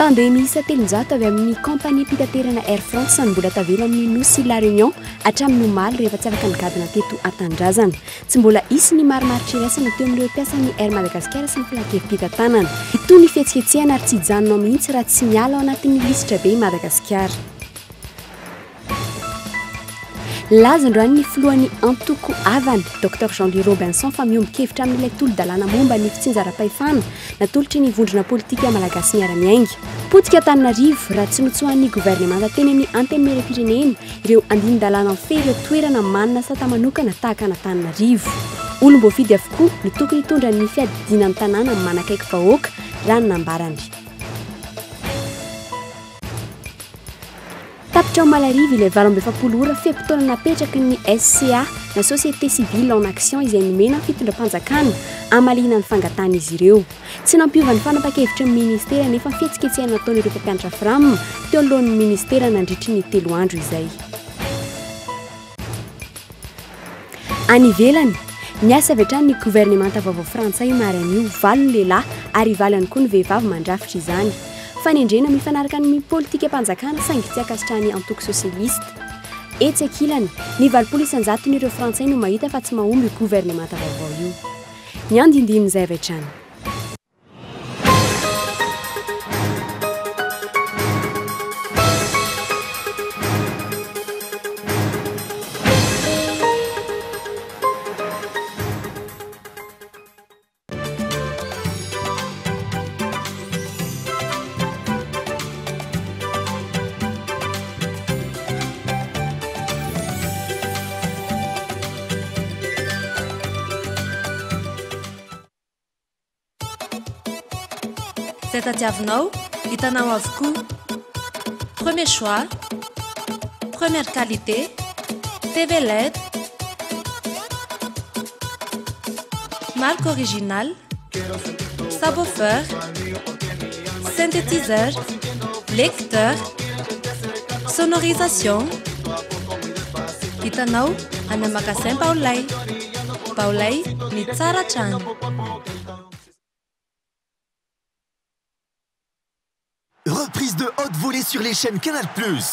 Pandémie isa telonjato avy amin'ny compagnie mpitaterana Air France ny mbola tavela amin'ny nosy La Réunion hatramin'ny omaly rehefa tsy afaka nigadina teto an-tanindrazana. Tsy mbola isy ny marimaritra iraisana teo amin'ireo mpiasan'ny Air Madagascar sy ny filakevim-pitantanana. Itony fihetsiketsehana ary tsy hijanonao mihitsy raha tsy miala ao anatin'ny lisitra be Madagascar. Lazandroany ny filohan'ny antoko avany Dr Jean-Louis Robinson fa miombon-kevitra amin'ilay tolo-dalàna momba ny fitsinjaram-pahefana natolotry ny vondrona politika malagasy miara-miainga. Potika Antananarivo raha tsy notsoan'ny gouvernemanta teny amin'ny antenimera-pirenena ireo andinin-dalàna amin'ny ireo toerana manana sata manokana tahaka an'Antananarivo. Olom-boafidy avokoa no tokony hitondra ny fiadinan'ny tanàna manakaiky vahoaka raha ny nambarany. Tapitra ao Malarivo ilay 27 ora fepotona napetraky ny SCA na Société Civile en Action izay nomena fitondram-panjakana amalina ny fangatana izy ireo. Tsy nampiova ny fanapa-kevitra ny ministera nefa fihetsiketsehana nataon'ireo mpampianatra fram teo alohan'ny ministera nandritry ny 3 andro izay. Any ivelany, niasa avy hatrany ny gouvernemanta vaovao frantsay maran'io 4 lehilahy ary valany koa ny vehivavy mandrafitra izany. Fanendrena mifanaraka ny politika mpanjakana saingy tsy akasitrany antoko sosialista. Etsy ankilany, ny 900 n'ireo frantsay no mahita fa tsy mahomby io gouvernemanta vaovao io. Ny andindinin'izay avy hatrany. Tatiavinao, hitanao avokoa. Premier choix, première qualité, TV LED, marque originale, subwoofer, synthétiseur, lecteur, sonorisation. Hitanao any magasin Baolay. Baolay ny tsara trano. Reprise de haute volée sur les chaînes Canal+.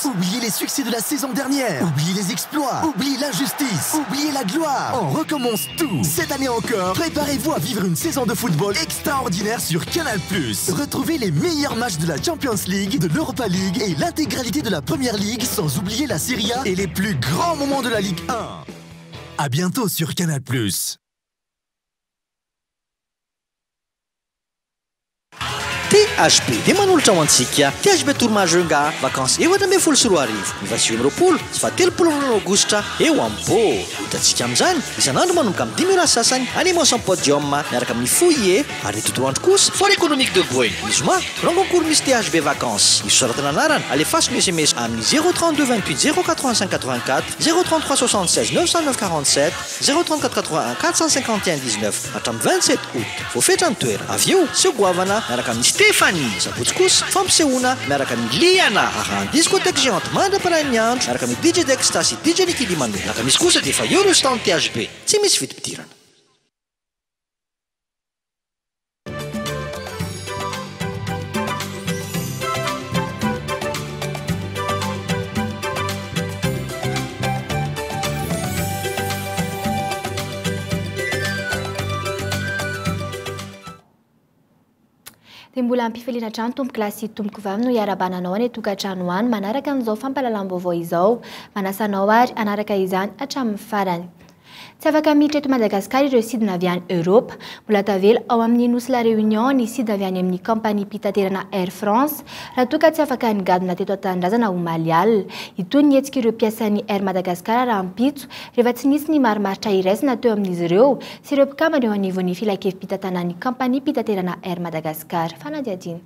Oubliez les succès de la saison dernière. Oubliez les exploits. Oubliez l'injustice. Oubliez la gloire. On recommence tout. Cette année encore, préparez-vous à vivre une saison de football extraordinaire sur Canal+. Retrouvez les meilleurs matchs de la Champions League, de l'Europa League et l'intégralité de la Premier League, sans oublier la Serie A et les plus grands moments de la Ligue 1. À bientôt sur Canal+. THB dia manolotra ho antsika THB Tourmajunga vacances efatra ambin'ny folo sy roa arivo ny 27 sy 30 aogositra eo am-po hitantsika amin'izany isan'andro manomboka amin'ny 10 ora sasany animation podium miaraka amin'ny foyer ary ny tontolo andro kosa fort économique de Boeing izoma renconcours misy THB vacances iso soratana anarana alefaso ny SMS amin'ny 032 28 085 84 033 76 909 47 034 81 451 19 hatramin'ny 27 août voafetra ny toera avy eo segoavana miaraka amin'ny Stéphanie sabotsy kosa fampisehoana miaraka amin'ny Liana aran discothèque géante mandra-parain'ny andro miaraka amin'ny DJ Dexta sy DJ Nicky Limano miaraka misy kosa dia efa eo ireo stand THB tsy misy vidim-pidirana. Mbola ampifeliana trano tomboky lahy sy tomboky vavy no iarabananao any tokantrano any manaraka an'izao fampahalalam-baovao izao manasanao ary anaraka izany hatramin'ny farany. Tsy afaka miditra eto Madagasikara ireo sidina avy any Europe mbola tavela ao amin'ny nosy La Réunion ny sida avy any amin'ny compagnie mpitaterana Air France raha toa tsy afaka nigadona teto an-tanindrazana omaly alina. Itony hetsika ireo mpiasan'ny Air Madagascar raha ampitso rehefa tsy nisy ny marimaritra iraisana teo amin'izy ireo sy ireo mpikambana eo anivon'ny filakevim-pitantanan'ny compagnie mpitaterana Air Madagascar. Fanadiadina.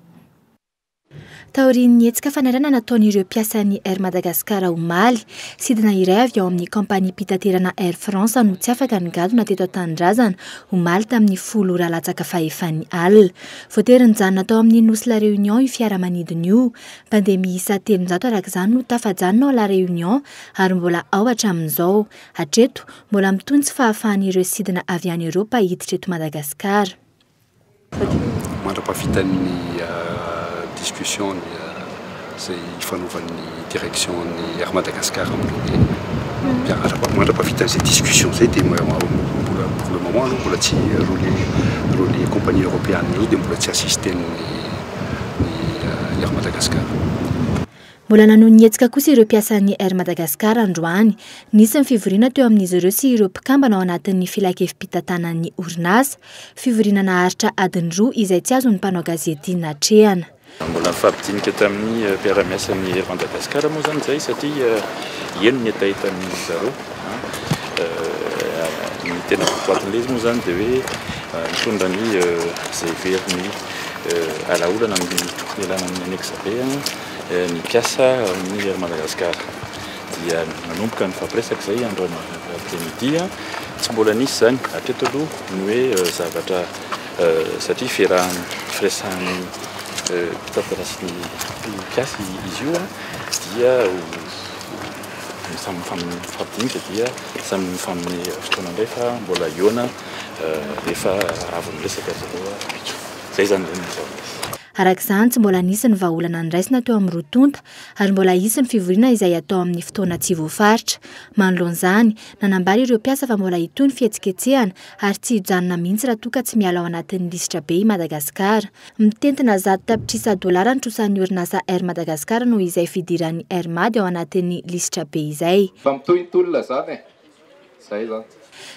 Taorian'ny hetsika fanarana nataon'ireo mpiasan'ny Air Madagascar omaly sidina iray avy ao amin'ny compagnie mpitaterana Air France no tsy afaka nigadona teto an-tanindrazana omaly tamin'ny 10 ora latsaka fahefan'ny alina. Voatery nijanona tao amin'ny nosy La Réunion io fiaramanidina io. Pandemia isa 300 araka izany no tafajanona ao La Réunion ary mbola ao hatramin'izao. Hatreto mbola mitony tsy fahafahan'ireo sidina avy any Europa hiditra eto Madagasikara. Mandra-pahafitan'ny discussion zay ifanaovan'ny direction ny Air Madagascar amin'ireo mpianatra mandrapavita an'izay discussion zay dia pour le moment aloha mbola tsy reo le compagnie européenne io dia mbola tsy assisten'ny Air Madagascar. Mbola nanohy nietsika kosa ireo mpiasan'ny Air Madagascar androany, nisy ny fivoriana teo amin'izy ireo sy ireo mpikambana ao anatin'ny filakevim-pitantanan'ny orinasa, fivoriana naharitra adiny 2 izay tsy azo ny mpanao gazety natrehana. Mbola nifampidinika tamin'ny mpiara-miasan'ny Air Madagascar moa zany zay satria eno ny atahitan'ny zareo. Ny tena votoatin'ilay izy moa zany dia hoe mitondra ny zay veriny alaolana amin'ny tokony ialana amin'ny anexa be ny mpiasa amin'ny Air Madagascar. Dia nanomboka ny fampiresaka zay androany après-midi tsy mbola nisy zany hatreto aloha ny hoe zavatra satria firesahan'ny mpitantara sy ny mpiasa izy io dia samy mifampidinika dia samy mifamin'ny fotoana indray fa mbola iona rehefa avy miresaka zareo pitso. Zay zany Arak'izany tsy mbola nisy ny vahaolana niraisina teo amin'ny rotonta ary mbola isy ny fivoriana izay atao amin'ny fotoana tsy voafaritra. Manoloan'izany nanambara ireo mpiasa fa mbola itony fihetsiketsehana ary tsy hijanona mihitsy raha toa ka tsy miala ao anatin'ny lisitra be i Madagasikara. Mitentina $100 nitrosan'ny orinasa Air Madagascar noho izay fidiran'ny Air Mad ao anatin'ny lisitra be izay. Fampitohitolona zany zay zany.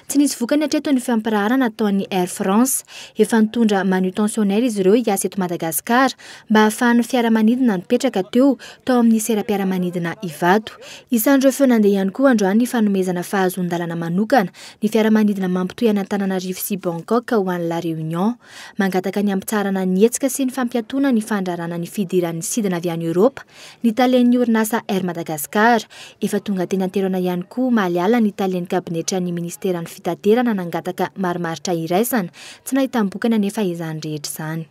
Tsy nisy vokany hatreto ny fiampirahana nataon'ny Air France, efa nitondra manutentionnaire izy ireo hiasa eto Madagasikara mba ahafahan'ny fiaramanidina nipetraka tao amin'ny seram-piaramanidina Ivato. Isan'ireo feo nandeha ihany koa androany ny fanomezana fahazon-dalana manokana ny fiaramanidina mampitohy Antananarivo sy Bangkok ho an'ny La Réunion. Mangataka ny ampitsarana ny hetsika sy ny fampiatoana ny fandrarana ny fidiran'ny sidina avy any Europa, ny talen'ny orinasa Air Madagascar. Efa tonga teny anterona ihany koa maliala ny talen'ny kabinetra ny ministera ny fitaterana nangataka marimaritra iraisana tsy nahitambokana nefa izany rehetra izany.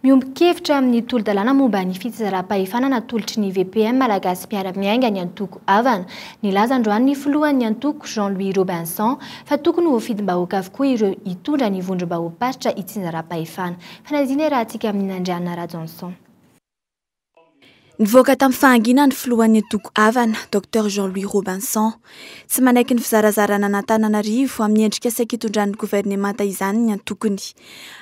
Miombon-kevitra amin'ny tolo-dalàna momba ny fitsaram-pahefanana tolotry ny VPM malagasy miara-miainga ny antoko avana. Nilaza androany ny filohan'ny antoko Jean-Louis Robinson fa tokony ho fidim-bahoaka avokoa ireo hitondra ny vondrom-bahoaparitra itsinjaram-pahefana. Fanazina rahantsika amin'ny Andriana Rajonson. Nivoaka tamin'ny fahangina ny filohan'ny antoko avana Dr Jean-Louis Robinson tsy manaiky ny fizarazarana n'Antananarivo amin'ny endrika saika hitondran'ny gouvernemanta izany ny antokony.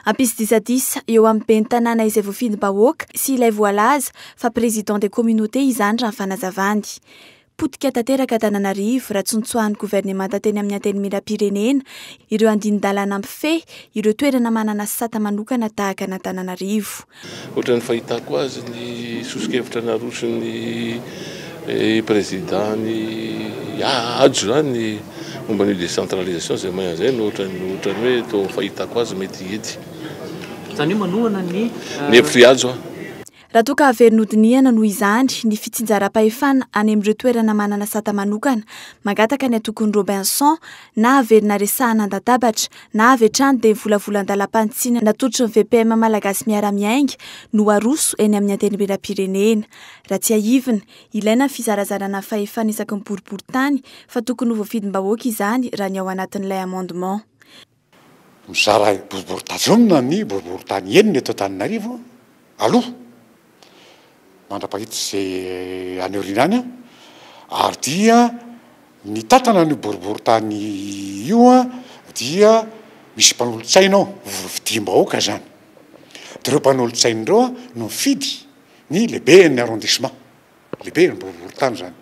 Ampisy disadisa eo amin'ny ben'ny tanàna izay voafidim-bahoaka sy ilay voalaza fa président des communautés izany raha fanazavany. Potika tanteraka Antananarivo raha tsontsoahan'ny gouvernemanta teny amin'ny anteny miram-pirenena ireo andinin-dalana ampifehy ireo toerana manana sata manokana tahaka n'Antananarivo. Ohatran'ny fahitako azy ny sosikevitra naroson'ny présidentny ajo zany momba ny décentralisation zay magnano zay no ohatran'ny hoe to fahitako azy mety edy. Zany manohana ny hevitry ajo raha toa ka averinodiniana noho izany ny fitsinjaram-pahefana any amin'ireo toerana manana sata manokana, mangataka ny antokony Robinson na averina resahana andatabatra na avetrany dia volavolan-dalam-panitsina natolotry ny VPM malagasy miara-miainga no aroso eny amin'ny anteny miram-pirenena. Raha tsy ahivina, ilaina ny fizarazarana fahefana isaky ny boriboritany fa tokony ho voafidim-bahoaka izany raha ny ao anatin'ilay amendement. Mizara boriboritany ny boriboritany eniny eto Antananarivo aloha mandrapahita izay any aoriana any ary dia ny tatana ny boriboritany io dia misy mpanolotsaina ao vidim-bahoaka zany. Dia ireo mpanolotsaina ireo no mifidy ny lehibe ny arrondissement, lehibe ny boriboritany zany.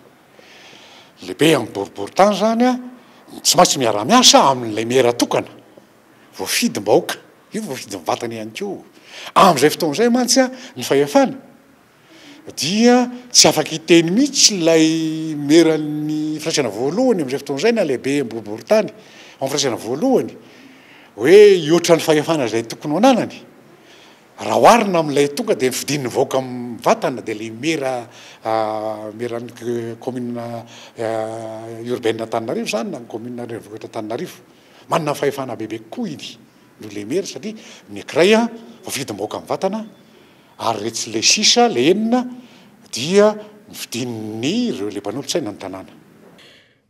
Lehibe amin'ny boriboritany zany tsy maintsy miara-miasa amin'ilay mera tokana voafidim-bahoaka io voafidy vatany ihany koa. Amin'izay fotoan'izay mantsy ny fahefana dia tsy afaka hiteny mihitsy ilay meran'ny firaisana voalohany amin'izay fotoan'izay na lehibe amin'ny boriboritany amin'ny firaisana voalohany hoe hihoatra ny fahefana izay tokony honanany. Raha oharina amin'ilay tonga dia fidin'ny vahoaka amin'ny vatana dia ilay meran'ny commune urbaine Antananarivo zany na ny commune renivohitra Antananarivo manana fahefana bebe kokoa iny no ilay mera satria ny ankiray voafidim-bahoaka amin'ny vatana ary retsy ilay sisa ilay enina dia ny fidin'ny ireo le mpanolotsaina ny tanàna.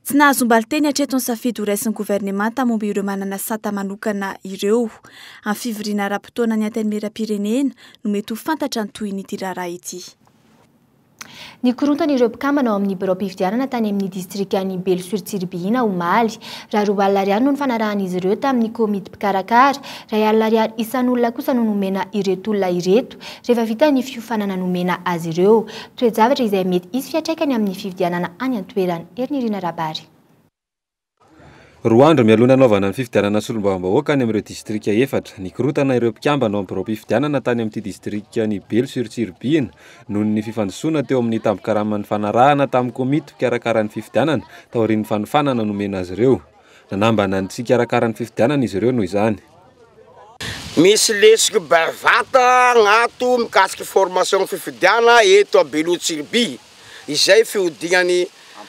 Tsy nahazombaly teny hatreto ny safidy ho raisin'ny governemanta momba ireo manana sata manokana ireo amin'ny fivoriana ara-potoana ny antenimieram-pirenena no mety ho fantatra ny toy ny tirara ity. Ny korontana ireo mpikambana ao amin'ny birao mpifidianana tany amin'ny distrikan'ny Belo-sur-Tsirbihina omaly raha R2 no ny fanarahan'izy ireo tamin'ny komity mpikarakara, R1 isan'olona kosa no nomena ireto olona ireto rehefa vita ny fiofanana nomena azy ireo. Toe-javatra izay mety isy fiatraikany amin'ny fifidianana any an-toerana. Erinirina Rabary. 2 andro mialona anaovana ny fifidianana solombavam-bahoaka any amin'ireo distrika 4. Ny korontana ireo mpikambana ao amin'ny birao mpifidianana tany amin'ity distrikan'ny Belo-sur-Tsirbihina noho ny fifandosoana teo amin'ny tambokaraman'ny fanarahana tamin'ny komity mpikarakara ny fifidianana taorian'ny fanofanana nomena azy ireo. Nanambana ny tsy karakara ny fifidianana izy ireo noho izany. Misy lesika bavata agnato mikasiky formation fifidiana eto a Belo-Tsirbi. Izay fiodinany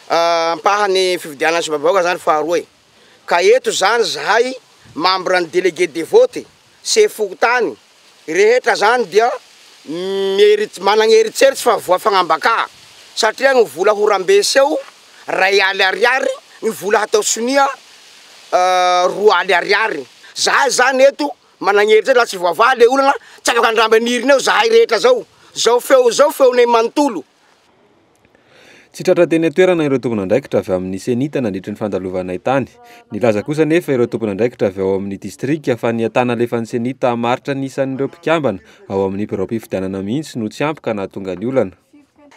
ampahany fifidianana solombavam-bahoaka zany faharoa. Ka eto zany zahay membre ny délégué de vote se fotany rehetra zany dia manana eritseritsy fa voa fagnambaka satria ny vola horambeseo R1 ny vola hatao sonia R2 zahay zany eto manana eritseritsy la tsy voava le olana tsy afaka andrambanirina eo zahay rehetra zao feonay manontolo. Tsy tratra teny atoerana ireo tompon'andraikitra avy amin'ny senita nandritry ny fandalovanay tany. Nilaza kosa nefa ireo tompon'andraikitra avy ao amin'ny distrika fa ny atana alefan'ny senita maritra nisan'ireo mpikambana ao amin'ny birao mpifidianana mihitsy no tsy ampy ka nahatonga ny olana.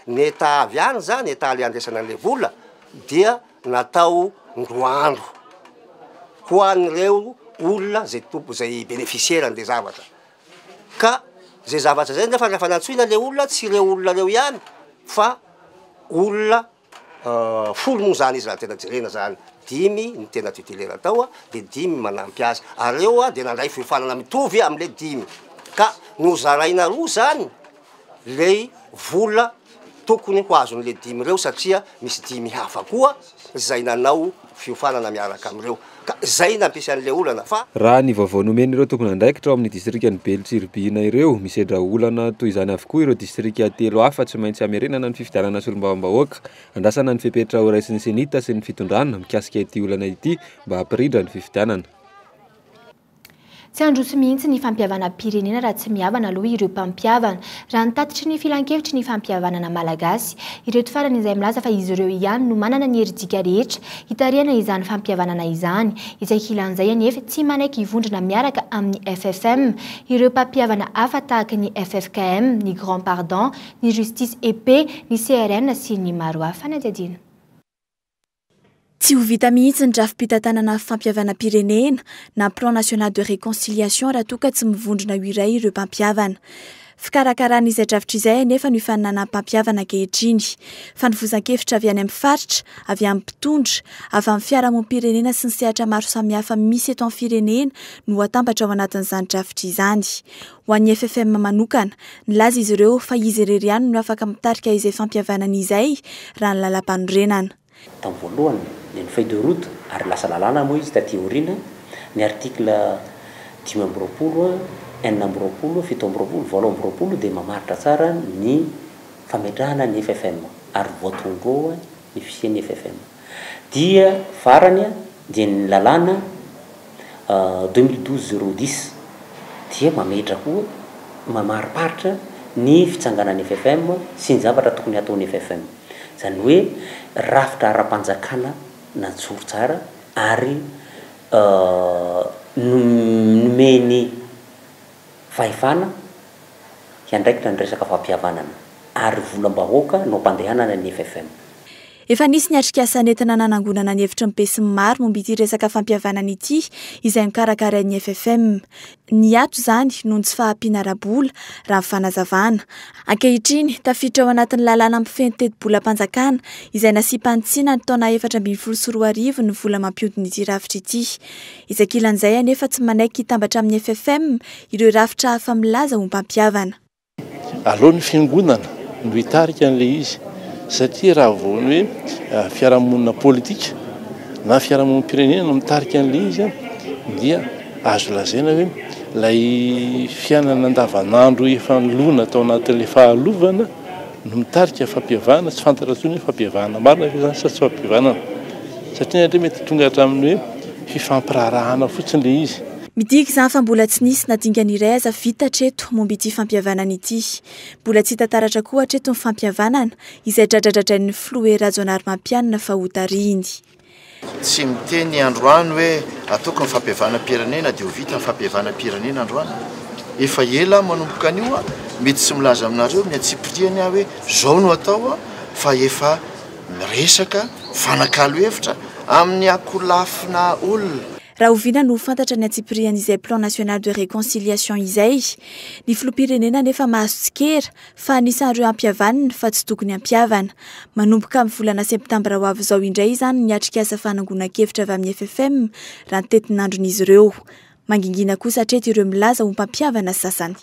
Neta avy any zany eta le andraisana an'le vola dia natao ndroandro ho an'ireo olona zay tompo zay bénéficiaire an'le zavatra. Ka zay zavatra zay nefa fanantsoina le olona tsy ireo olona reo ihany fa olona folo moa zany izy raha tena jerena zany 5 ny tena titulaire tao de 5 manampy azy areo de nandray fiofanana mitovy am'le 5 ka nozaraina roa zany le vola tokony ho azon'le 5 reo satria misy 5 hafa koa zay nanao fiofanana miaraka am'ireo ka zay nampiasan'le olana fa raha ny vaovao nomen'ireo tompon'andraikitra ao amin'ny distrikany Belo-Tsirbihina ireo misedra olana toy izany avokoa ireo distrika 3 hafa tsy maintsy amerenana ny fifidianana solombavam-bahoaka. Andrasana ny fepetra ho raisin'ny senita sy ny fitondrana mikasika ity olana ity mba hampirindra ny fifidianana. Tsy androso mihitsy ny fampiavana pirenena raha tsy miavana aloha ireo mpampiavana. Raha nitatitry ny filan-kevitry ny fampiavanana malagasy, ireto farany izay milaza fa izy ireo ihany no manana ny herijika rehetra hitarihana izany fampiavanana izany. Izay kilan'izay anefa tsy manaiky hivondrona miaraka amin'ny FFM, ireo mpampiavana hafa tahaka ny FFKM, ny Grand Pardon, ny Justice EP, ny CRN sy ny maro hafa. Fanadiadina. Tsy ho vita mihitsy ny drafi-pitantanana fampiavana pirenena na plan national de réconciliation raha toa ka tsy mivondrona ho iray ireo mpampiavana. Fikarakarana izay drafitra izay nefa ny fananana mpampiavana ankehitriny. Fandovozan-kevitra avy any amin'ny faritra, avy amin'ny mpitondra, avy amin'ny fiarahamonim-pirenena sy ny sehatra maro samihafa misy eto amin'ny firenena no atambatra ao anatin'izany drafitra izany. Ho an'ny FFM manokana, nilaza izy ireo fa izy irery ihany no afaka mitarika izay fampiavanana izay raha ny lalam-panorenana. Tamin'ny voalohany ny feuille de route ary lasa lalàna moa izy taty aoriana ny article 5 dia mamaritra tsara ny fametrahana ny FFM ary voatondroa ny fisian'ny FFM. Dia farany dia ny lalàna 2012-010 dia mametra koa mamariparitra ny fitsanganan'ny FFM sy ny zavatra tokony ataon'ny FFM. Zany hoe rafitra ara-panjakana najoro tsara ary nomeny fahefana hiandraikitra ny resaka fampihavanana ary volam-bahoaka no mpandehanana ny FFM. Efa nisy ny atrikasa nentina nanangonana ny hevitra ny be sy ny maro momba ity resaka fampihavanana ity izay mikarakarain'ny FFM. Ny ato zany noho ny tsy fahampiana ara-bola raha fanazavana. Ankehitriny tafiditra ao anatin'ny lalàna ampifeny teti-bola-panjakana izay nasiam-panitsiana ny taona 2024 ny vola mampiodina ity rafitra ity. Izakilan'izay anefa tsy manaiky hitambatra amin'ny FFM ireo rafitra hafa milaza ho mpampiavana. Alohan'ny fiangonana no hitarika an'ilay izy. Satria raha voany hoe fiarahamonina politika na fiarahamonim-pirenena no mitarika an'ilay izy dia azo lazaina hoe lay fiainana andavanandro efa nolona tao anatin'ilay fahalovana no mitarika fampihavana tsy fantatra tsony hoe fampihavana marina fa zany sa tsy fampihavanana satria natre mety tonga hatramin'ny hoe fifampirarahana fotsiny le izy. Midika izany fa mbola tsy nisy nadinganiray aza vita hatreto momba ity fampihavanana ity. Mbola tsy hitantaratra koa hatreto ny fampihavanana izay dradradradrain'ny filoha Rajaonary Mampianina fa ho tarihiny. Tsy miteny androany hoe ataoko ny fampihavanam-pirenena dia ho vita ny fampihavanam-pirenena androany. Efa ela manomboka anio mety tsy milaza aminareo ny atsipriany hoe zao no atao fa efa miresaka fanakalo hevitra amin'ny akolafina olona. Raha oviana no fantatra ny atsipiriany izay plan national de réconciliation izay, ny filoham-pirenena nefa mahazo tsikera fa anisan'ireo ampihavanana fa tsy tokony ampihavana. Manomboka amin'ny volana septambra ho avy izao indray izany ny atrikasa fanangonan-kevitra avy amin'ny FFM raha ny tetin'andron'izy ireo. Mangingina kosa hatreto ireo milaza ho mpampihavana sasany.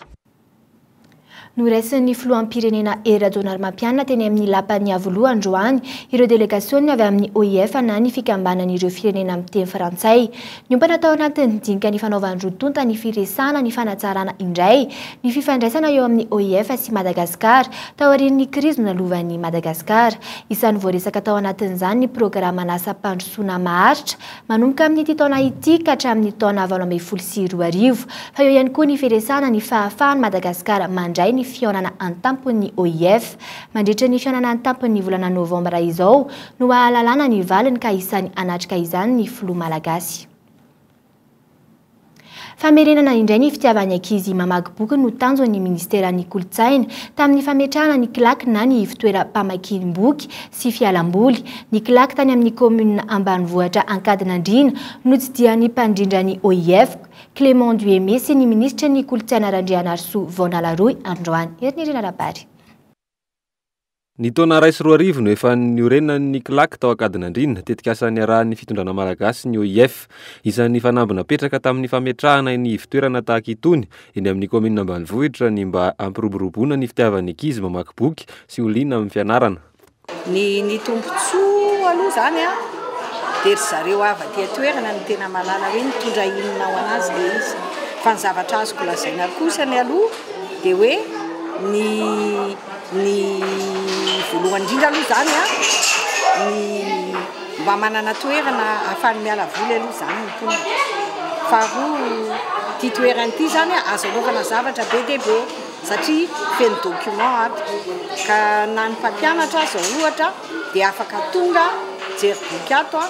Noraisiny filoham-pirenena Rajaonary Mampianina teny amin'ny lapan'ny avoloha androany ireo delegaciony avy amin'ny OIF na ny fikambanan'ireo firenena amin'ny teny frantsay. Niompana tao anatin'ny dinika ny fanaovan-drotonta ny firesana ny fanatsarana indray ny fifandraisana eo amin'ny OIF sy Madagasikara tao aorian'ny krizy nalovan'ny Madagasikara. Isan'ny voaresaka tao anatin'izany ny programa nasam-pandrosoana maharitra manomboka amin'ny taona ity ka hatramin'ny taona 2024. Fa eo ihany koa ny firesana ny fahafahan'ny Madagasikara mandray ny fionana antampon'ny OIF. Mandritra ny fionana antampon'ny volana Novambra izao no ahalalana ny valiny ka isany anatrika izany ny filoha malagasy. Famerenana indray ny fitiavan'ny ankizy mamaky boky no tanjon'ny ministeran'ny kolotsaina tamin'ny fametrahana ny kilaky na ny fitoeram-pamakiam-boky sy fialamboly. Ny kilaky tany amin'ny komuna ambanivohitra Ankadinandriana no tsy dia ny mpandrindrany OIF Clément Duémé sy ny ministra ny kolotsaina Randrianarso Vonalaroy androany. Herinirina rabary. Ny taona 2024 no efa niorenan'ny kilaky tao Ankadinandriana tetika asan'ny arahan'ny fitondrana malagasy ny OIF. Isan'ny fanambina petraka tamin'ny fametrahana ny fitoerana tahaka itony eny amin'ny komuna ambanivohitra ny mba ampiroboroboana ny fitiavan'ny ankizy mamaky boky sy ho liana amin'ny fianarana. Ny tombontsoa aloha zany dia ry zareo avy aty toerana ny tena malala hoe mitondra inona ho anazy le izy. Fa ny zavatra azoko lazaina kosa ny aloha dia hoe ny voalohany indrindra aloha zany ny mba manana toerana ahafahany miala voly aloha zany ny tombo. Faharoa ty toerana ity zany azo anaovana zavatra be dia be satria feno document ato ka na ny mpampianatra zao ohatra dia afaka tonga jery boky ato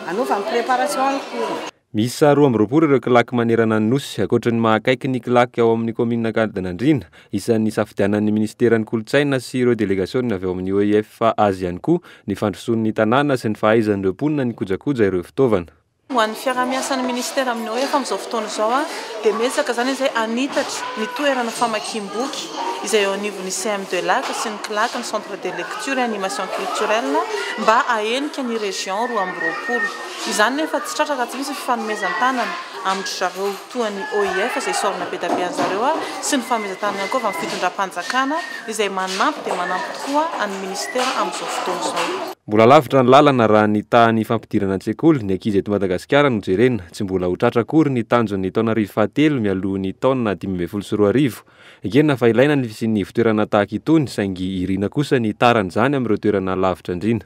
anaovany préparation ny cours. Misy 12 ireo kilaky manerana ny nosy ankoatra ny mahakaiky ny kilaky ao amin'ny komuna Ankadinandriana isan'ny safidianan'ny ministeran'ny kolotsaina sy ireo delegaciony avy ao amin'ny OIF fa azy ihany koa ny fandrosoan'ny tanàna sy ny fahaizan'ireo mponina ny kojakoja ireo fitaovana. Ho an'ny fiarahamiasan'ny ministera amin'ny OIF amin'izao fotoana izao dia mesaka zany izay anitatra ny toerana famakiam-boky izay eo anivon'ny CM2 Lac sy ny kilaky ny centre de lecture et animation culturelle mba ahenika ny région 2020. Izany nefa tsy tratraka tsy misy fifanomezan-tanana amin'ny zareo toan'ny OIF izay sorona be da be an'zareo sy ny fanomezan-tanana koa amin'ny fitondram-panjakana izay manampy dia manampy tokoa an'ny ministera amin'izao fotoana izao. Mbola lavitra ny lalana raha ny tahan'ny fampidirana an-tsekoly ny ankizy eto Madagasikara no jerena tsy mbola ho tratra akory ny tanjon'ny taona 2017 mialohan'ny taona 2024. Ekena fa ilaina ny fisian'ny fitoerana tahaka itony saingy irina kosa ny tarany zany amin'ireo toerana lavitra indrina.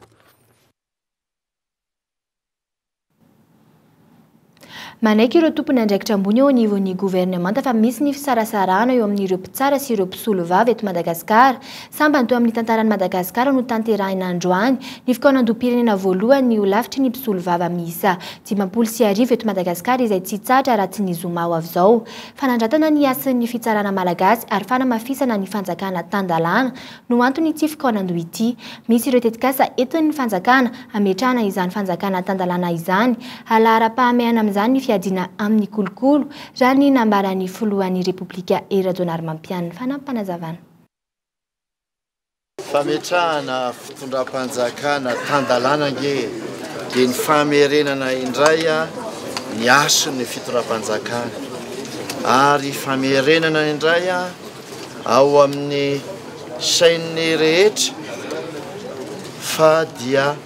Manaiky ireo tompony andraikitra ambony eo anivon'ny gouvernemanta fa misy ny fisarasarana eo amin'ireo mpitsara sy ireo mpisolo vavy eto Madagasikara. Sambany teo amin'ny tantaran'i Madagasikara no tanterahina androany ny fikaonandom-pirenena voalohany ho lafitry ny mpisolo vavy miisa 50 eto Madagasikara izay tsy tsatra raha tsy nizoma ao avy izao. Fanandratana ny asan'ny fitsarana malagasy ary fanamafisana ny fanjakana tandalana no antony ity fikaonando ity. Misy ireo tetikasa entin'ny fanjakana ametrahana izany fanjakana tandalana izany halara-pahamehana amin'izany fiadina amin'ny kolokolo raha ny nambaran'ny filohan'ny Repoblika Rajaonary Mampianina fanampanazavana. Fametrahana fitondram-panjakana tandalana nge dia ny famerenana indray ny ason'ny fitondram-panjakana ary famerenana indray ao amin'ny sain'ny rehetra fa dia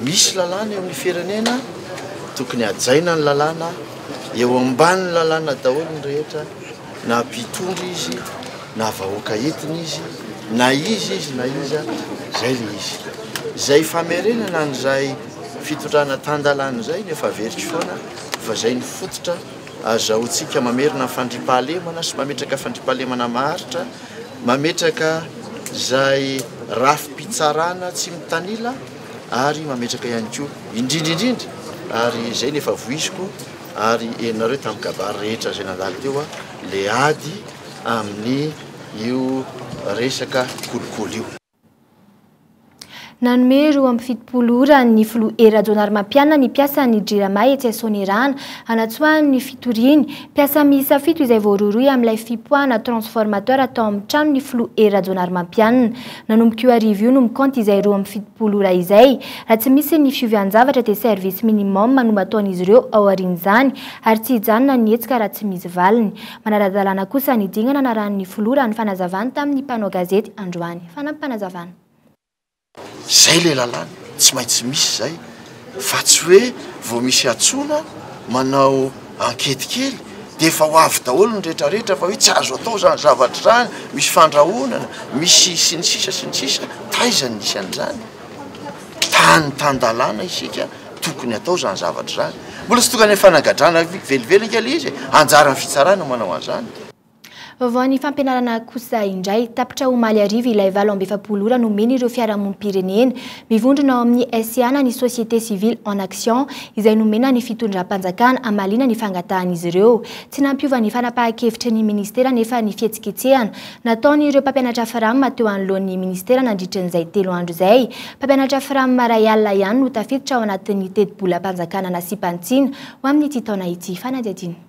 misy lalàna eo amin'ny firenena tokony ajaina ny lalàna eo ambany lalàna daholo ny rehetra na mpitondry izy na vahoaka entiny izy na izy na iza zay le izy zay famerenana n'izay fitondrana tandalana zay nefa veritry foana fa zay ny fototra azahotsika mamerina fandripahalemana sy mametraka fandripahalemana maharitra mametraka zay rafi-pitsarana tsy mitanila ary mametraka ihany koa indrindrindrindra ary zay nefa voisiko ary enareo tamin'ny kabary rehetra zay nandalo teo le ady amin'ny io resaka kolokolo io. Nanome roa amby fitopolo ora ny filoha Rajaonarimampianina ny piasa ny Jirama etsy Sonerana hanatsoahany ny fitoriany piasa miisa 7 izay voaroroy amin'ilay fipoahana transformateur atao amin'ny trano ny filoha Rajaonarimampianina nanomboka io arivo io no mikaonty izay roa amby fitopolo ora izay raha tsy misy ny fiovian-javatra dia service minimum no ataon'izy ireo ao aorian'izany ary tsy hijanona ny hetsika raha tsy misy valiny manara-dalàna kosa ny dingana naran'ny filoha raha ny fanazavana tamin'ny mpanao gazety androany fanampanazavana. Zay le lalàna tsy maintsy misy zay fa tsy hoe vao misy atsona manao ankety kely dia efa ho avy daholo ny rehetrarehetra fa hoe tsy azo atao zany zavatra zany misy fandrahonana misy sinisisa taizany nisy an'izany tany-tandalàna isika tokony atao zany zavatra zany mbola tsy tokany fanagadrana velively kely izy anjara ny fitsarana manao an'izany. Vaovany fampianarana kosa indray tapitra omaly arivo ilay 7 ora nomeny ireo fiarahamonim-pirenena mivondrona ao amin'ny SIAna ny société civile en action izay nomena ny fitondram-panjakana amalina ny fangatahan'izy ireo tsy nampiova ny fanapahan-kevitry ny ministera nefa ny fihetsiketsehana nataony ireo mpampianatra firama teo anoloan'ny ministera nandritran'izay 3 andro izay mpampianatra firama ray alina ihany no tafiditra ao anatin'ny teti-bola-panjakana nasipantsina ho amin'ny ity taona ity fanadihadiana.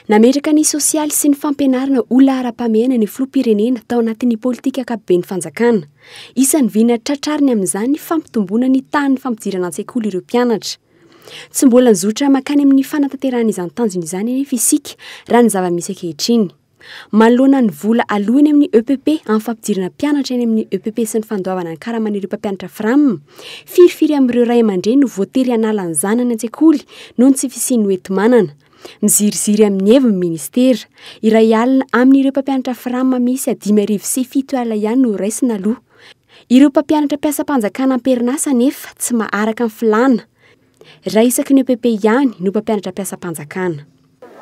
Nametraka ny sosialy sy ny fampianarana olona ara-pameana ny filoham-pirenena tao anatin'ny politika ankapobeny fanjakana. Isan'ny vina tratrariny amin'izany ny fampitomboana ny tahan'ny fampidirana an-tsekoly ireo mpianatra. Tsy mbola nizotra makany amin'ny fanatanterahana izany tanjona izany nefa isika raha ny zava-misy ankehitriny. Manoloana ny vola alohany amin'ny EPP amin'ny fampidirana mpianatra eny amin'ny EPP sy ny fandoavana ny karaman'ireo mpampianatra firama. Firifiry amin'ireo ray aman-dreny no voatery hanala ny zanany an-tsekoly noho ny tsy fisian'ny hoenti-manana. Miziriziry amin'ny heviny ministera iray alina amin'ireo mpampianatra firama misy 5,7 alina ihany no raisina aloha. Ireo mpampianatra mpiasam-panjakana am-perinasa nefa tsy maharaka ny filana. Raha isaky ny EPP ihany no mpampianatra mpiasam-panjakana.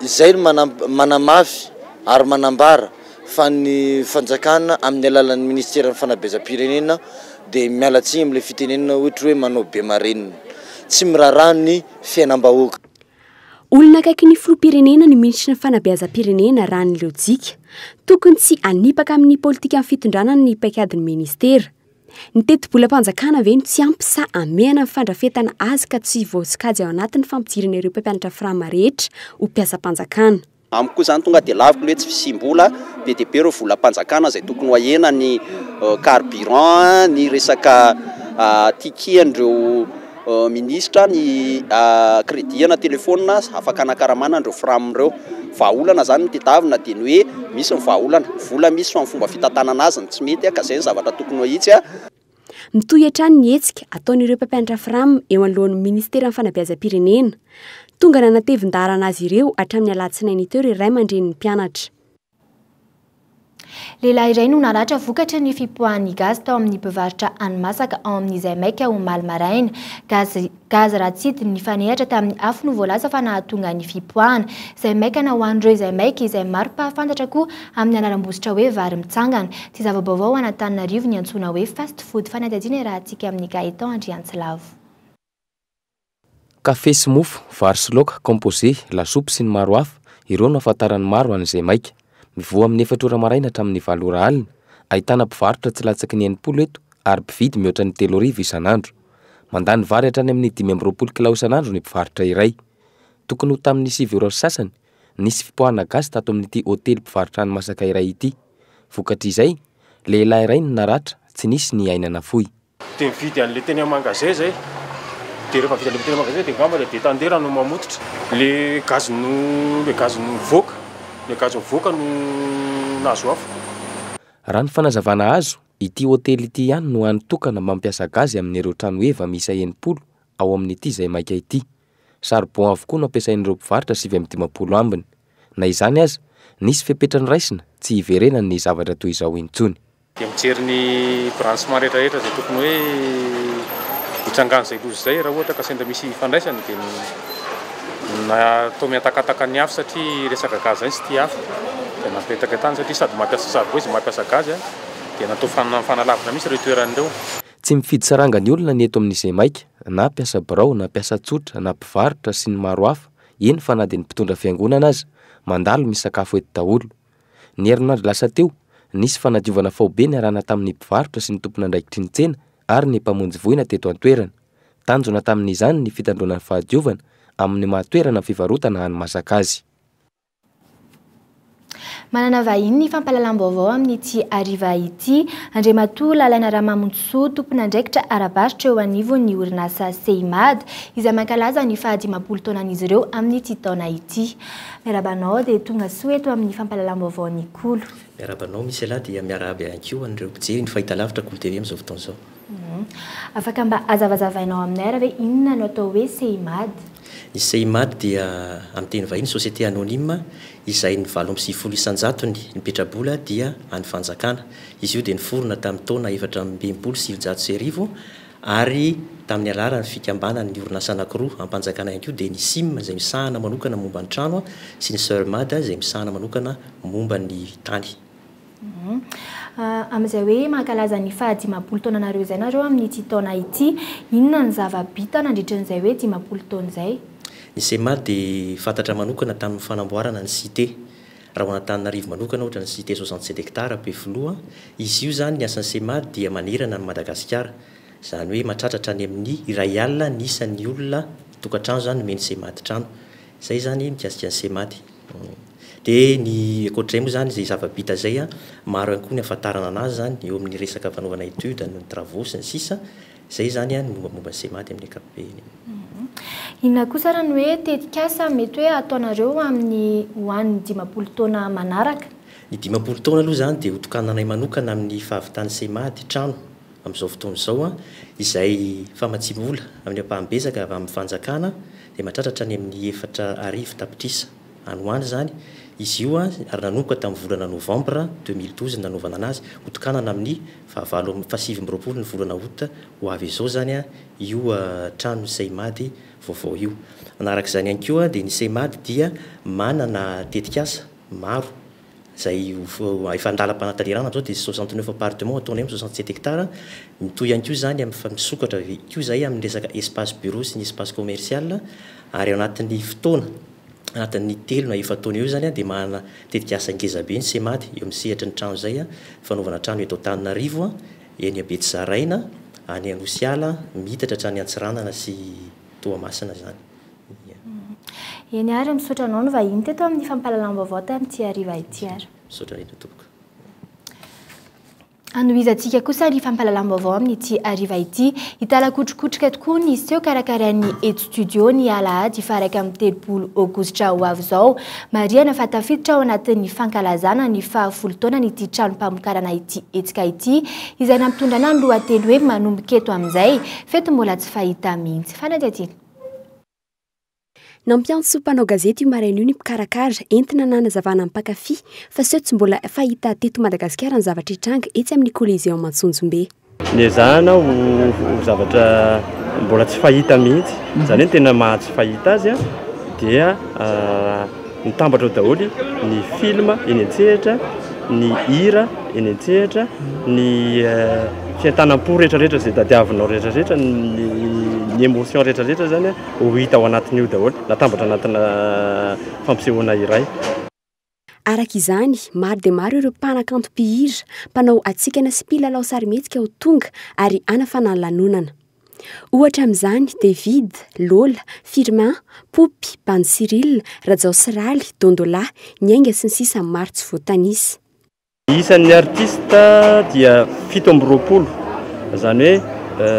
Izay no manamafy ary manambara fa ny fanjakana amin'ny alalan'ny ministera ny fanabezam-pirenena dia mialatsiny amin'ilay fitenenana ohatra hoe manao be marenina tsy miraharaha ny fiainam-bahoaka. Olona akaiky ny filoham-pirenena ny ministra ny fanabeazam-pirenena raha ny lojika tokony tsy anipaka amin'ny politika amin'ny fitondranana ny paikadin'ny ministera. Ny teti-bola-panjakana ve no tsy ampy sa amehana ny fandrafetana azy ka tsy voatsikajy ao anatin'ny fampidirana ireo mpampianatra firama rehetra ho mpiasam-panjakana. Amiko koa zany tonga dia laviko hoe tsy fisim-bola be dia be ireo volam-panjakana izay tokony hoahena ny carburant ny resaka tikian'ireo ministra ny krediana telefona afaka anakaramana andreo firamindreo vahaolana zany ny tetavina dia ny hoe misy ny vahaolana vola misy fa ny fomba fitantanana azy ny tsy mety ka izay ny zavatra tokony hoahitsy mitohy hatrany ny hetsika ataon'ireo mpampianatra firama eo anoloan'ny ministera ny fanabeazam-pirenena tonga nanatevin-darana azy ireo hatramin'ny alatsinainy teo ireo ray aman-dreniny mpianatra. Lehilahy iray no naratra vokatra ny fipoahan'ny gazy tao amin'ny mpivarotra hani-masaka ao amin'izay maika omaly maraina. Gazy ratsity ny fanehatra tamin'ny afo no voalaza fa nahatonga ny fipoahana. Izay maika na hoan'ireo izay maika izay maro mpahafantatra koa amin'ny anaram-bositra hoe vary mitsangana. Ty zava-baovao Antananarivo ny antsoina hoe fast food fanadihadiana raha antsika amin'ny Gaëtan Andriantsilavo. Kafe sy mofo, vary sy laoka, composé, lasopy sy ny maro hafa ireo no ahafantarany maro an'izay maika. Mivoha amin'ny 4 ora maraina hatramin'ny 5 ora alina, ahitana mpivarotra tsy latsaky ny 9 eto ary mpividy mihoatra ny 3 arivo isan'andro. Mandany vary hatrany amin'ny 520 kilao isan'andro ny mpivarotra iray. Tokony ho tamin'ny 7 ora sasany, nisy fipoahana gasy tato amin'ity hôtely mpivarotra hani-masaka iray ity. Vokatra izay, lehilahy iray no naratra, tsy nisy ny ainana fohy. Dia mividy an'ilay teny amangazay zay. Dia rehefa vita teny amangazay dia ngamba dia tandera no mamototra. Le gazy no voaka. Le gazy voaka no nazo afo. Raha ny fanazavana azo, ity hôtely ity ihany no anitokana mampiasa gazy amin'ireo trano eva misa 80 ao amin'ity izay maika ity. Charbon avokoa no ampiasain'ireo mpivarotra 750 ambiny. Na izany aza, nisy fepetrany raisina tsy hiverena ny zavatra toy izao intsony. Dia mijery ny branchement rehetrarehetra izay tokony hoe hitsangan'izay lozy zay raha ohatra ka sendra misy fandraisany dia na atao miatakataka ny afo satria resaka gazy zany sy tia afo dia napetaka tany satria sady mampiasa saribao izy mampiasa gazy dia natao fanalavina misy ireo toeran'ireo. Tsy mifidy saranga ny olona ny eto amin'izay maika na mpiasa birao na mpiasa tsotra na mpivarotra sy ny maro hafa eny fa na dia ny mpitondra fiangonana azy mandalo misakafo eto daholo. Ny herinandro lasa teo nisy fanadiovana faobe ny arahana tamin'ny mpivarotra sy ny tompona andraikitry ny tsena ary ny mpamonjy voina teto an-toerana. Tanjona tamin'izany ny fitandroana ny fahadiovana amin'ny mahatoerana fivarotana hani-masaka azy. Manana vahiny ny fampahalalam-baovao amin'ity hariva ity. Andriamatoa Lalaina Ramamontsy tompona andraikitra arabaritra eo anivon'ny orinasa Seimad izay mankalaza ny fahadimapolo taonan'izy ireo amin'ity taona ity. Miarabanao dia tonga soa eto amin'ny fampahalalam-baovao ny kolo. Miarabanao misy elahy dia miarabe anko an'ireo mpijery ny fahitalavitra Kolo TV amin'izao fotoana izao. Afaka mba azavazavainao aminay raha hoe inona no atao hoe Seimad? Ny Seimad dia amin'ny teny vahiny société anonyme izay ny 750 ny mipetrabola dia any fanjakana. Izy io dia niforona tamin'ny taona 429 ary tamin'ny alarany fikambanany ny orinasa anankiroa ampanjakana ihany koa dia ny SIM izay misahana manokana momba ny trano sy ny Sermad izay misahana manokana momba ny tany. Amin'izay hoe mankalaza ny fahadimapolo taonanareo izay nareo amin'ity taona ity, inona ny zava-bita nandritran'izay hoe 10 taona izay? Ny Seimad dia fantatra manokana tamin'ny fanamboarana ny cité. Raha ho Antananarivo manokana ohatra ny cité 67 hectares be filoha, izy io zany ny asan'ny Seimad dia manerana ny Madagasikara. Izany hoe mahatratratra any amin'ny iray alina ny isan'ny olona tokantrano zany nomeny Seimad trano. Izay zany mikasika ny Seimad. Dia ny ankoatr'izay moa zany izay zava-bita izay maro ihany koa ny ahafantarana anazy zany eo amin'ny resaka fanaovana étude ny travaux sy ny sisa. Izay zany ny mombamomba ny Seimad amin'ny ankapobeny. Inona kosa raha ny hoe tetikasa mety hoe ataonareo amin'ny hoan'ny 10 taona manaraka? Ny 10 taona aloha zany dia hotokananay manokana amin'ny fahavitany Seimad trano amin'izao fotoana izao izay famatsiam-bola amin'ny ampahambezaka avy amin'ny fanjakana dia mahatratratra any amin'ny 4,000 tapitrisa any hoany zany. Izy io ary nanomboka tamin'ny volana novambra 2012 nanovana anazy hotokanana amin'ny 7 ny volana août ho avy izao zany io trano Seimad vaovao io. Manarak'izany ihany koa dia ny Seimad dia manana tetikasa maro izay efa andalam-panatanterahana zao dia 69 appartements ataony amin'ny 67 hectares. Mitohy ihany koa zany misokatra koa izay amin'ny resaka espace bureau sy ny espace commercial ary anatin'ny fotoana anatin'ny 3 na 4 taona eo zany dia manana tetikasa ngezabe ny Seimad eo amin'ny sehatra ny trano izay fanaovana trano eto Antananarivo eny Betsairaina any Anosiala miditra hatrany Antsiranana sy Toamasina zany. Eny ary misaotra anao no vahiny teto amin'ny fampahalalam-baovao tamin'ity hariva ity ary. Misaotra indrindra tompoko. Anohizantsika kosa ny fampahalalam-baovao amin'ity hariva ity. Hitalakotrokotroka tokoa ny seho karakarain'ny eto studio ny alahady faraka amin'ny 3 aogositra ho avy izao. Mariana fatafiditra ao anatin'ny fankalazana ny 10 taona n'ity trano-pamokarana ity etsika ity izay nampitondrana ny lohateny hoe manomboka eto amin'izay fety mbola tsy fahita mihitsy. Fanadetiny. Nampiantso mpanao gazety io maraina io ny mpikarakara entina nanazavana amin'ny mpakafy fa seo tsy mbola fahita teto Madagasikara ny zavatra hitranga etsy amin'ny Coliseum Matsunjombe. Niezahana ho zavatra mbola tsy fahita mihitsy, izany hoe tena maha tsy fahita azy dia nitambatra daholo ny film eny an-tsehatra, ny hira eny an-tsehatra, ny fiantanam-po rehetrarehetra izay tadiavinao rehetrarehetra, ny émotion rehetrarehetra zany ho hita ao anatin'io daholo, natambatra anatina fampisehoana iray. Araka izany, maro dia maro ireo mpanakanto-pihira, mpanao atsikana sy mpilalao sarimihetsika ho tonga ary anafana ny lanonana. Ohatra amin'izany David, Lola, Firmin, Poupy, Band Cyril, Rajao Siraly, Dondola, Nyainga sy ny sisa maro tsy voatanisa. Isan'ny artista dia 7 zany hoe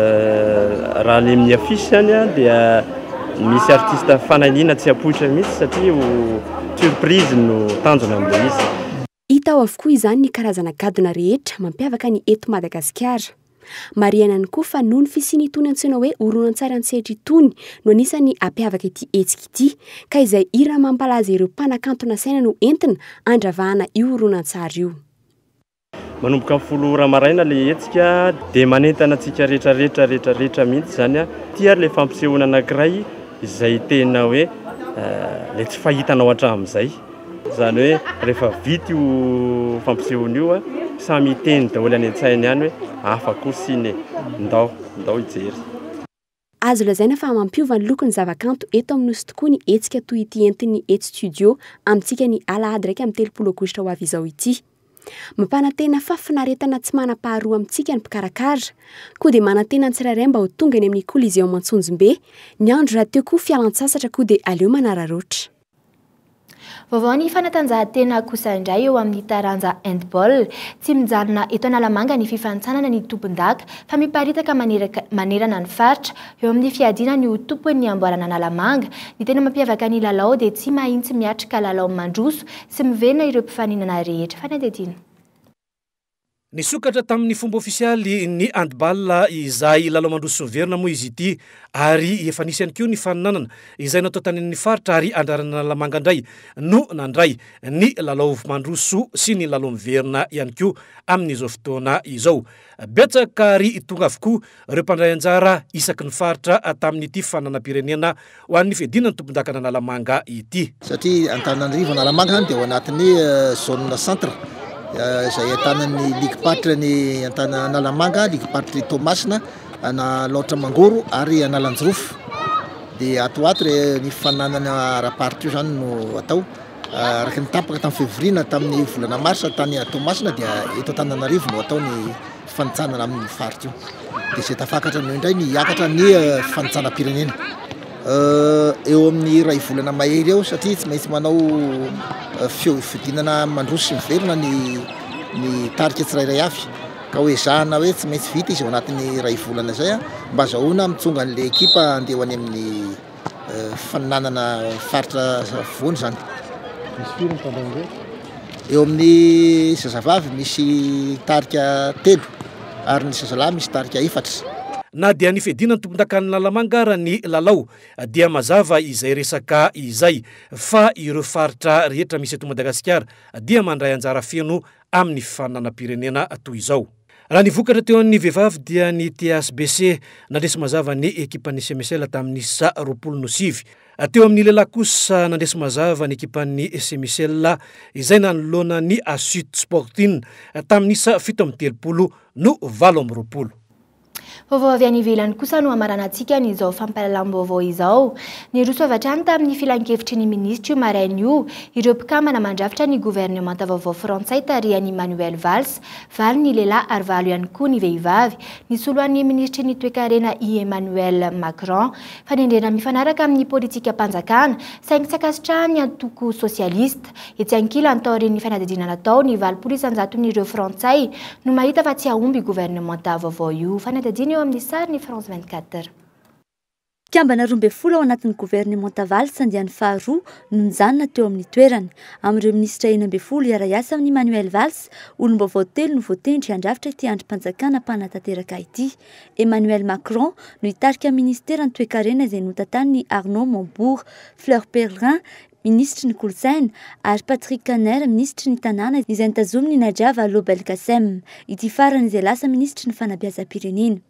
raha ny amin'ny afisy zany dia misy artista fananina tsy apoitra mihitsy satria surprise no tanjona amin'ilay izy. Hita ao avokoa izany ny karazana gadona rehetra mampiavaka ny eto Madagasikara. Mariana ny koa fa noho ny fisiany itony antsoina hoe horonan-tsary an-tsehatra itony no anisany ampiavaka ity etsika ity ka izay hira mampalaza ireo mpanakanto nasaina no entina andravahana io horonan-tsary io. manomboka amin'ny folo ramaraina le hetsika dia manentana antsika rehetrarehetra mihitsy zany a tia le fampisehoana anankiray izay tena hoe le tsy fahitanao hatramin'izay zany hoe rehefa vita io fampisehoana io a samy teny daholo any an-tsainy ihany hoe afaka osiny ndao hijery. Azo lazaina fa mampiova ny lokon'ny zavakanto eto amin'ny nosy tokoa ny hetsika toy ity entiny eto studio amintsika ny alahady raika amin'ny 3 aogositra ho avy izao ity. Mampanantena fafinaretana tsy manam-paharoa amintsika ny mpikarakara koa dia manantena ny tsirairay mba ho tonga any amin'ny Coliseum Mantsonjombe ny andro raha teo koa fialan-tsasatra koa dia aleo manararoatra. Vaovao ny fanatanjahantena kosa indray eo amin'ny taranja handball tsy mijanona eto Analamanga ny fifantsanana ny tompon-daka fa miparitaka manerana ny faritra eo amin'ny fiadina ny tompony ny amboarana Analamanga. Ny tena mampiavaka ny lalao dia tsy mahintsy miatrika lalao mandroso sy miverina ireo mpifaninana rehetra. Fanadidina. Nisokatra tamin'ny fomba ofisialy ny handball izay lalao mandroso miverina moa izy ity ary efa nisy ihany koa ny faninanana izay natao tany amin'ny faritra ary andrarana Analamanga indray no nandray ny lalao mandroso sy ny lalao miverina ihany koa amin'izao fotoana izao. Betsaka ary tonga avokoa ireo mpandray anjara isaky ny faritra tamin'ity fananam-pirenena ho an'ny fiadinan'ny tompon-daka Analamanga ity. Satria Antananarivo Analamanga dia ao anatin'ny zone centre izay ahitana-ny Ligue Patra ny Analamanga, Ligue Patra Tomasina, ana Loatra Mangoro ary Analanjirofo. Dia ato ny fananana ara-paritra io zany no atao. Araka ny tapaka tamin'ny février tamin'ny volana marsa tany Tomasina dia eto Antananarivo no atao ny fanitsanana amin'ny faritra io. Dia izay tafakatra no indray ny hiakatra ny fanitsanam-pirenena. Eo amin'ny ray volana mahery eo satria tsy maintsy manao fidinana mandroso sy miverina ny tarika tsirairay avy ka hoe zahana hoe tsy maintsy vita izy ao anatin'ny ray volana zay mba azahoana mitsonga an'le ekipa andeha any amin'ny faninanana faritra voany zany. Eo amin'ny zazavavy misy tarika 3 ary ny zazalahy misy tarika 4. Na dia ny fiadinan'ny tompon-daka Analamanga raha ny lalao dia mazava izay resaka izay fa ireo faritra rehetra misy eto Madagasikara dia mandray anjara feno amin'ny fananam-pirenena toy izao. Raha ny vokatra teo amin'ny vehivavy dia ny TSBC nandresy mazava ny ekipan'ny CMSL tamin'ny 29. Teo amin'ny lehilahy kosa nandresy mazava ny ekipan'ny CMSL izay nanoloana ny Asut Sporting tamin'ny 17 no 20. Vaovao avy any ivelany kosa no amaranantsika ny izao fampahalalam-baovao izao. Ny roso avy hatrany tamin'ny filan-kevitry ny ministra io maraina io ireo mpikambana mandrafitra ny gouvernemanta vaovao frantsay tarihan'ny Manuel Valls, valo ny lehilahy ary valo ihany koa ny vehivavy. Ny soloan'ny ministra ny toe-karena i Emmanuel Macron fanendrena mifanaraka amin'ny politika mpanjakana saingy sakasitrahany ny antoko sosialista. Etsy ankilany tao ireny fanadidinana tao ny 700 n'ireo frantsay no mahita fa tsy ahomby gouvernemanta vaovao io. Fanadidina eo amin'ny sary ny France 24. Kambana 12 ao anatin'ny gouvernemanta Valls sandiany faharoa no nijanona teo amin'ny toerany. Amin'ireo ministra 12 iara-iasa amin'ny Manuel Valls, olom-baovao 3 no voatendry handrafitra ity androm-panjakana mpanatanteraka ity. Emmanuel Macron no hitarika ministera ny toe-karena izay notantan'ny Arnaud Montebourg, Fleur Pellerin, ministra ny kolontsaina ary Patrick Caner, ministra ny tanàna izay nitazominy Nadja Vallaud Belkacem. Ity farany izay lasa ministra ny fanabeazam-pirenena.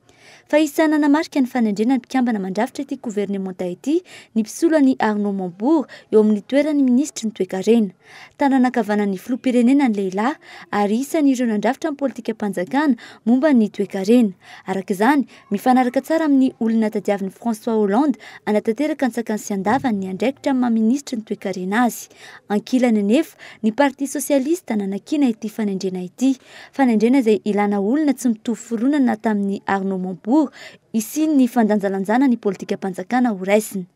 Fa isana namarika ny fanendrena ny mpikambana mandrafitra ity gouvernemanta ity ny mpisolany Arnaud Montebourg eo amin'ny toeran'ny ministra ny toe-karena. Tanànakavanan'ny filoham-pirenena ny lehilahy ary isan'ireo nandrafitra ny politika mpanjakana momba ny toe-karena. Araka izany, mifanaraka tsara amin'ny olona tadiavin'ny François Hollande anatanteraka ny sakany sy andavany ny andraikitra amin'ny ministra ny toe-karena azy. Ankilany anefa, ny Parti Socialiste nanakina ity fanendrena ity. Fanendrena izay ilana olona tsy mitovy foronana tamin'ny Arnaud Montebourg isin ny fandanjalanjana ny politika mpanjakana ho raisiny.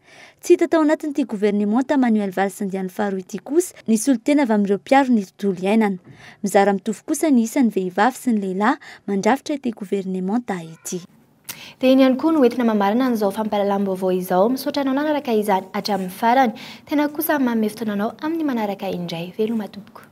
Tsy hita tao anatin'ity gouvernemanta Manuel Valls sandiany faharoa ity kosa ny solotena avy amin'ireo mpiaro ny tontolo iainana. Mizara mitovy kosa ny isan'ny vehivavy sy ny lehilahy mandrafitra ity gouvernemanta ity. Dia iny ihany koa no entina mamarina an'izao fampahalalam-baovao izao. Misaotra anao nanaraka izany hatramin'ny farany. Tena kosa manome fotoananao amin'ny manaraka indray. Veloma tompoko.